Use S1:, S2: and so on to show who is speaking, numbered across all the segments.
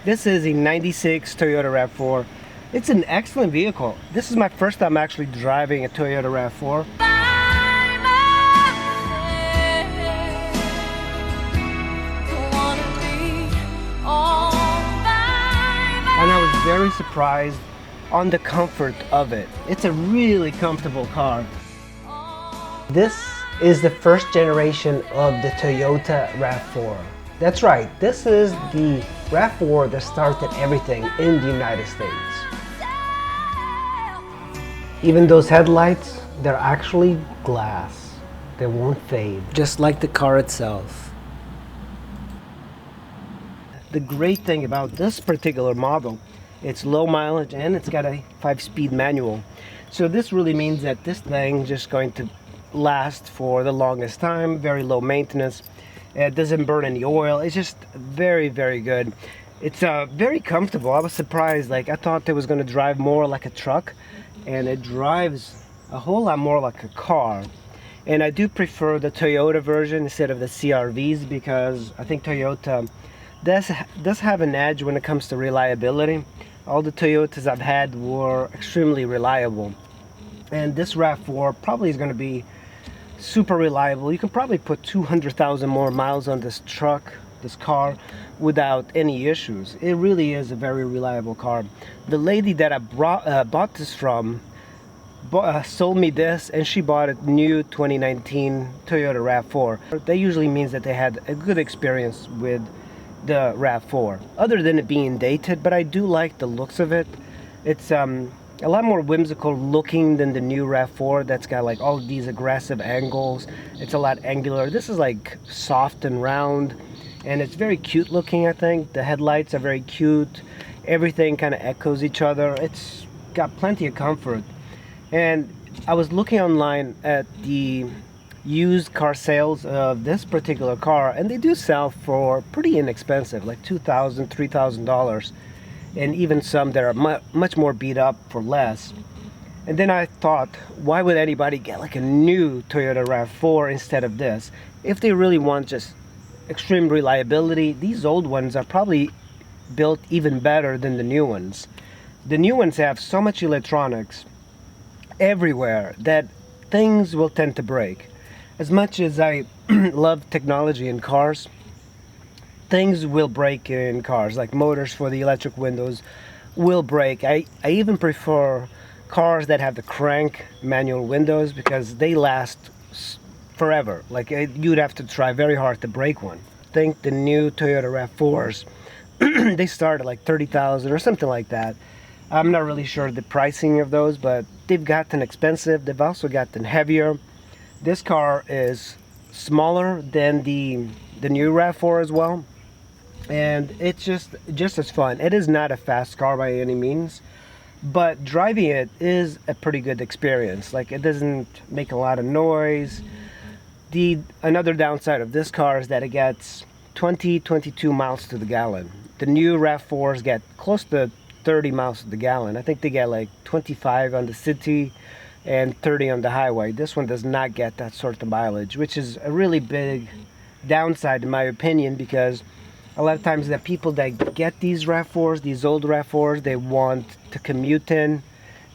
S1: This is a 96 Toyota RAV4. It's an excellent vehicle. This is my first time actually driving a Toyota RAV4. And I was very surprised on the comfort of it. It's a really comfortable car. This is the first generation of the Toyota RAV4. That's right, this is the RAV4 that started everything in the United States. Even those headlights, they're actually glass. They won't fade, just like the car itself. The great thing about this particular model, it's low mileage and it's got a 5-speed manual. So this really means that this thing just going to last for the longest time, very low maintenance. It doesn't burn any oil. It's just very, very good. It's very comfortable. I was surprised. Like, I thought it was going to drive more like a truck, and it drives a whole lot more like a car. And I do prefer the Toyota version instead of the CR-Vs because I think Toyota does have an edge when it comes to reliability. All the Toyotas I've had were extremely reliable, and this RAV4 probably is going to be super reliable. You can probably put 200,000 more miles on this truck, this car, without any issues. It really is a very reliable car. The lady that I bought this from sold me this, and she bought a new 2019 Toyota RAV4. That usually means that they had a good experience with the RAV4, other than it being dated, but I do like the looks of it. It's a lot more whimsical looking than the new RAV4 that's got like all these aggressive angles. It's a lot angular. This is like soft and round, and it's very cute looking. I think the headlights are very cute. Everything kind of echoes each other. It's got plenty of comfort. And I was looking online at the used car sales of this particular car, and they do sell for pretty inexpensive, like $2,000, $3,000. And even some that are much more beat up for less. And then I thought, why would anybody get like a new Toyota RAV4 instead of this? If they really want just extreme reliability, these old ones are probably built even better than the new ones. The new ones have so much electronics everywhere that things will tend to break. As much as I love technology in cars, things will break in cars, like motors for the electric windows will break. I even prefer cars that have the crank manual windows because they last forever. Like, you'd have to try very hard to break one. I think the new Toyota RAV4s, they start at like 30,000 or something like that. I'm not really sure the pricing of those, but they've gotten expensive. They've also gotten heavier. This car is smaller than the new RAV4 as well. And it's just as fun. It is not a fast car by any means, but driving it is a pretty good experience. Like, it doesn't make a lot of noise. Another downside of this car is that it gets 22 miles to the gallon. The new RAV4s get close to 30 miles to the gallon. I think they get like 25 on the city and 30 on the highway. This one does not get that sort of mileage, which is a really big downside in my opinion, because a lot of times the people that get these RAV4s, these old RAV4s, they want to commute in.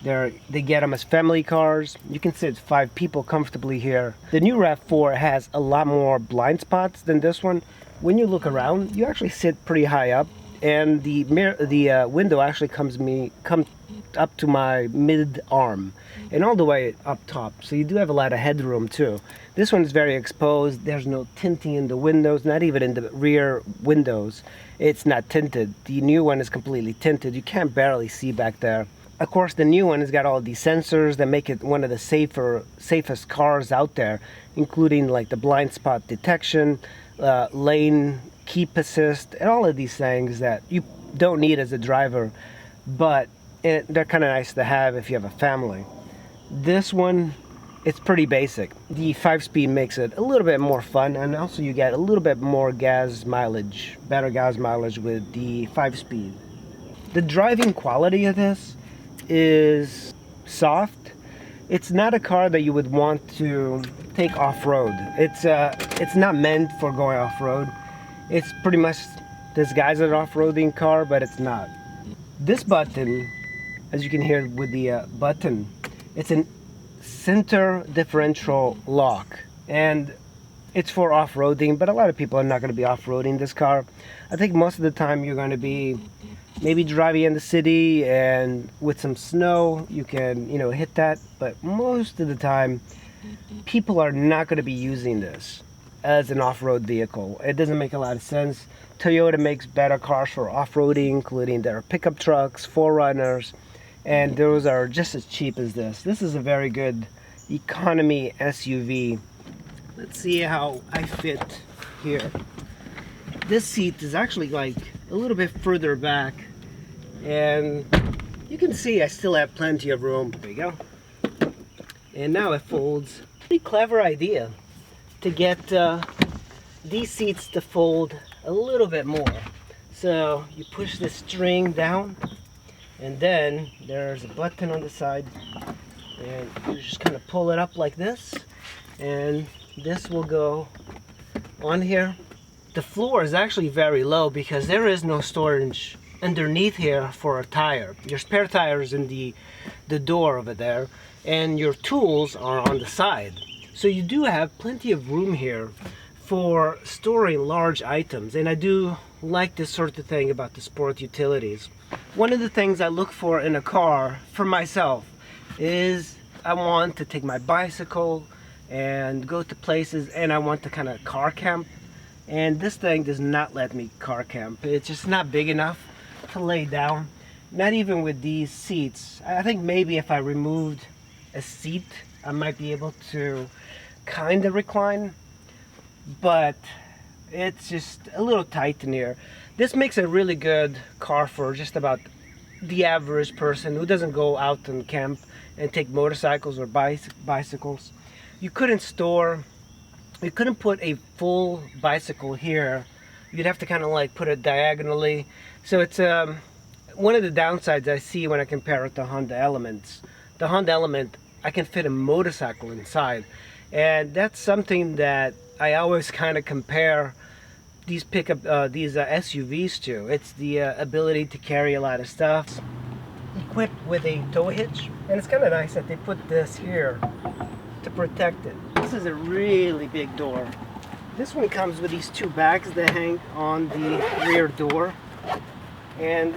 S1: They get them as family cars. You can sit 5 people comfortably here. The new RAV4 has a lot more blind spots than this one. When you look around, you actually sit pretty high up, and the window actually comes up to my mid-arm and all the way up top, so you do have a lot of headroom too. This one's very exposed. There's no tinting in the windows, not even in the rear windows. It's not tinted. The new one is completely tinted. You can't barely see back there. Of course, the new one has got all these sensors that make it one of the safest cars out there, including like the blind spot detection, lane keep assist, and all of these things that you don't need as a driver, but they're kind of nice to have if you have a family. This one, it's pretty basic. The 5-speed makes it a little bit more fun, and also you get a little bit more gas mileage, better gas mileage with the 5-speed. The driving quality of this is soft. It's not a car that you would want to take off-road. It's not meant for going off-road. It's pretty much disguise an off-roading car, but it's not. This button, as you can hear with the button, it's a center differential lock, and it's for off-roading, but a lot of people are not going to be off-roading this car. I think most of the time you're going to be maybe driving in the city, and with some snow you can, you know, hit that, but most of the time people are not going to be using this as an off-road vehicle. It doesn't make a lot of sense. Toyota makes better cars for off-roading, including their pickup trucks, 4Runners, and those are just as cheap as this. This is a very good economy SUV. Let's see how I fit here. This seat is actually like a little bit further back, and you can see I still have plenty of room. There you go. And now it folds. Pretty clever idea to get these seats to fold a little bit more. So you push the string down, and then there's a button on the side, and you just kind of pull it up like this, and this will go on here. The floor is actually very low because there is no storage underneath here for a tire. Your spare tire is in the door over there, and your tools are on the side. So you do have plenty of room here for storing large items, and I do like this sort of thing about the sport utilities. One of the things I look for in a car for myself is I want to take my bicycle and go to places, and I want to kind of car camp, and this thing does not let me car camp. It's just not big enough to lay down, not even with these seats. I think maybe if I removed a seat I might be able to kind of recline, but it's just a little tight in here. This makes a really good car for just about the average person who doesn't go out and camp and take motorcycles or bicycles. You couldn't put a full bicycle here. You'd have to kind of like put it diagonally. So it's one of the downsides I see when I compare it to Honda Elements. The Honda Element, I can fit a motorcycle inside, and that's something that I always kind of compare these SUVs to. It's the ability to carry a lot of stuff. Equipped with a tow hitch, and it's kind of nice that they put this here to protect it. This is a really big door. This one comes with these two bags that hang on the rear door, and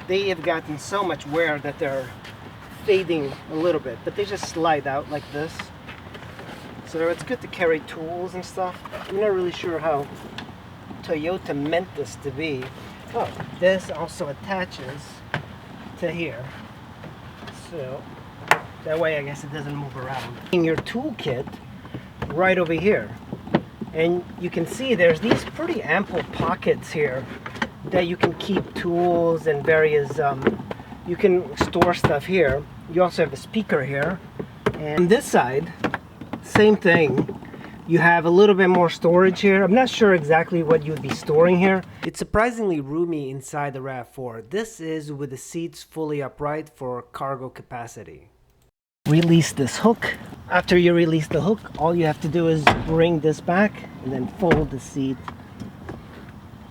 S1: they have gotten so much wear that they're fading a little bit, but they just slide out like this. So it's good to carry tools and stuff. I'm not really sure how Toyota meant this to be. Oh, this also attaches to here, so that way I guess it doesn't move around. In your toolkit right over here, and you can see there's these pretty ample pockets here that you can keep tools and various you can store stuff here. You also have a speaker here, and on this side same thing. You have a little bit more storage here. I'm not sure exactly what you would be storing here. It's surprisingly roomy inside the Rav4. This is with the seats fully upright for cargo capacity. Release this hook. After you release the hook, all you have to do is bring this back and then fold the seat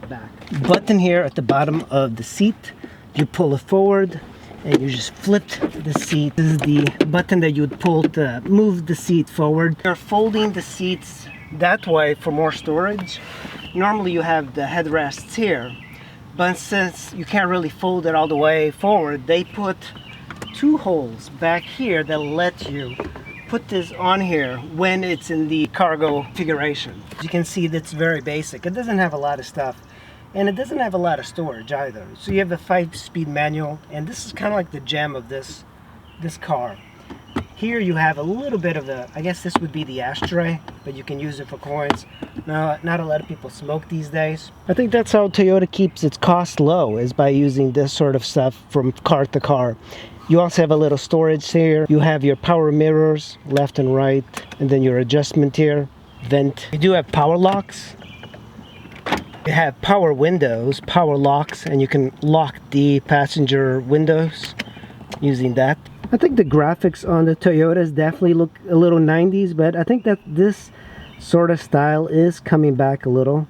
S1: back. Button here at the bottom of the seat. You pull it forward and you just flip the seat. This is the button that you would pull to move the seat forward. You're folding the seats that way for more storage. Normally you have the headrests here, but since you can't really fold it all the way forward, they put two holes back here that let you put this on here when it's in the cargo configuration. As you can see, that's very basic. It doesn't have a lot of stuff, and it doesn't have a lot of storage either. So you have a 5-speed manual, and this is kind of like the gem of this car. Here you have a little bit of the, I guess this would be the ashtray, but you can use it for coins. Now, not a lot of people smoke these days. I think that's how Toyota keeps its cost low, is by using this sort of stuff from car to car. You also have a little storage here. You have your power mirrors left and right, and then your adjustment here, vent. You do have power locks. You have power windows, power locks, and you can lock the passenger windows using that. I think the graphics on the Toyotas definitely look a little 90s, but I think that this sort of style is coming back a little.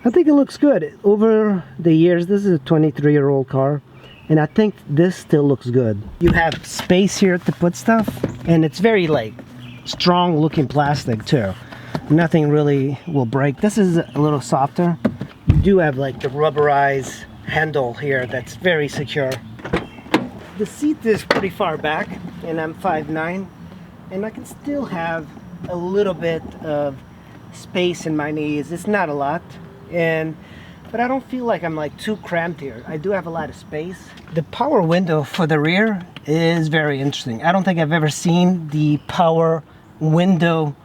S1: I think it looks good. Over the years, this is a 23-year-old car, and I think this still looks good. You have space here to put stuff, and it's very like strong looking plastic too. Nothing really will break. This is a little softer. You do have like the rubberized handle here that's very secure. The seat is pretty far back, and I'm 5'9", and I can still have a little bit of space in my knees. It's not a lot, but I don't feel like I'm like too cramped here. I do have a lot of space. The power window for the rear is very interesting. I don't think I've ever seen the power window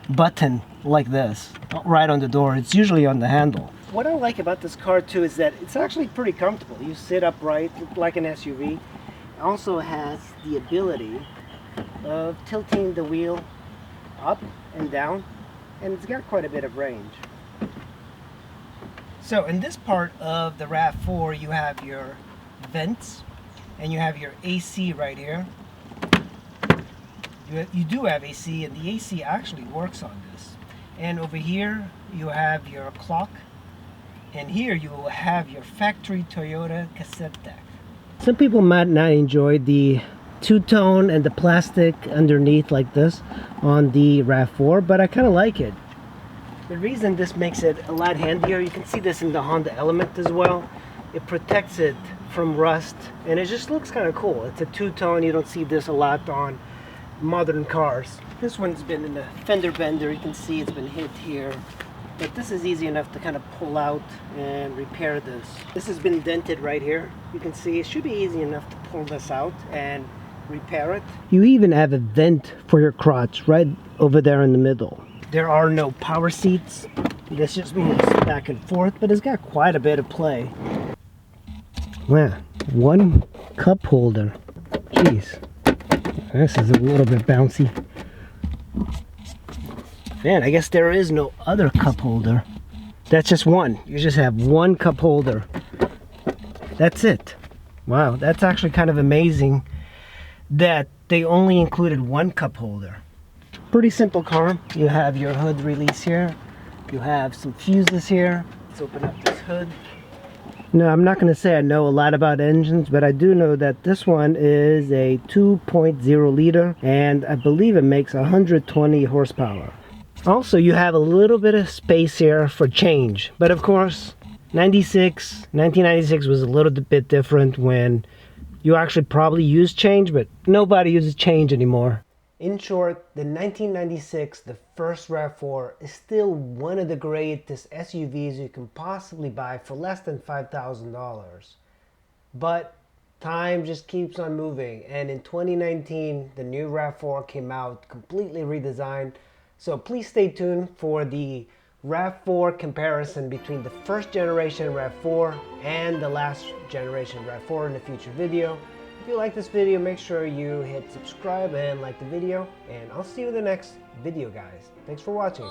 S1: button like this right on the door. It's usually on the handle. What I like about this car too is that it's actually pretty comfortable. You sit upright like an SUV. It also has the ability of tilting the wheel up and down, and it's got quite a bit of range. So in this part of the Rav4, you have your vents and you have your AC right here. You do have AC, and the AC actually works on this. And over here you have your clock, and here you will have your factory Toyota cassette deck. Some people might not enjoy the two-tone and the plastic underneath like this on the Rav4, but I kind of like it. The reason this makes it a lot handier, you can see this in the Honda Element as well. It protects it from rust, and it just looks kind of cool. It's a two-tone. You don't see this a lot on modern cars. This one's been in the fender bender. You can see it's been hit here, but this is easy enough to kind of pull out and repair this. This has been dented right here. You can see it should be easy enough to pull this out and repair it. You even have a vent for your crotch right over there in the middle. There are no power seats. This just moves back and forth, but it's got quite a bit of play. Wow, one cup holder. Jeez, this is a little bit bouncy. Man, I guess there is no other cup holder. That's just one. You just have one cup holder. That's it. Wow, that's actually kind of amazing that they only included one cup holder. Pretty simple car. You have your hood release here. You have some fuses here. Let's open up this hood. No, I'm not going to say I know a lot about engines, but I do know that this one is a 2.0 liter, and I believe it makes 120 horsepower. Also, you have a little bit of space here for change, but of course 1996 was a little bit different when you actually probably used change, but nobody uses change anymore. In short, the 1996, the first Rav4, is still one of the greatest SUVs you can possibly buy for less than $5,000. But time just keeps on moving, and in 2019, the new Rav4 came out completely redesigned. So please stay tuned for the Rav4 comparison between the first generation Rav4 and the last generation Rav4 in a future video. If you like this video, make sure you hit subscribe and like the video, and I'll see you in the next video, guys. Thanks for watching.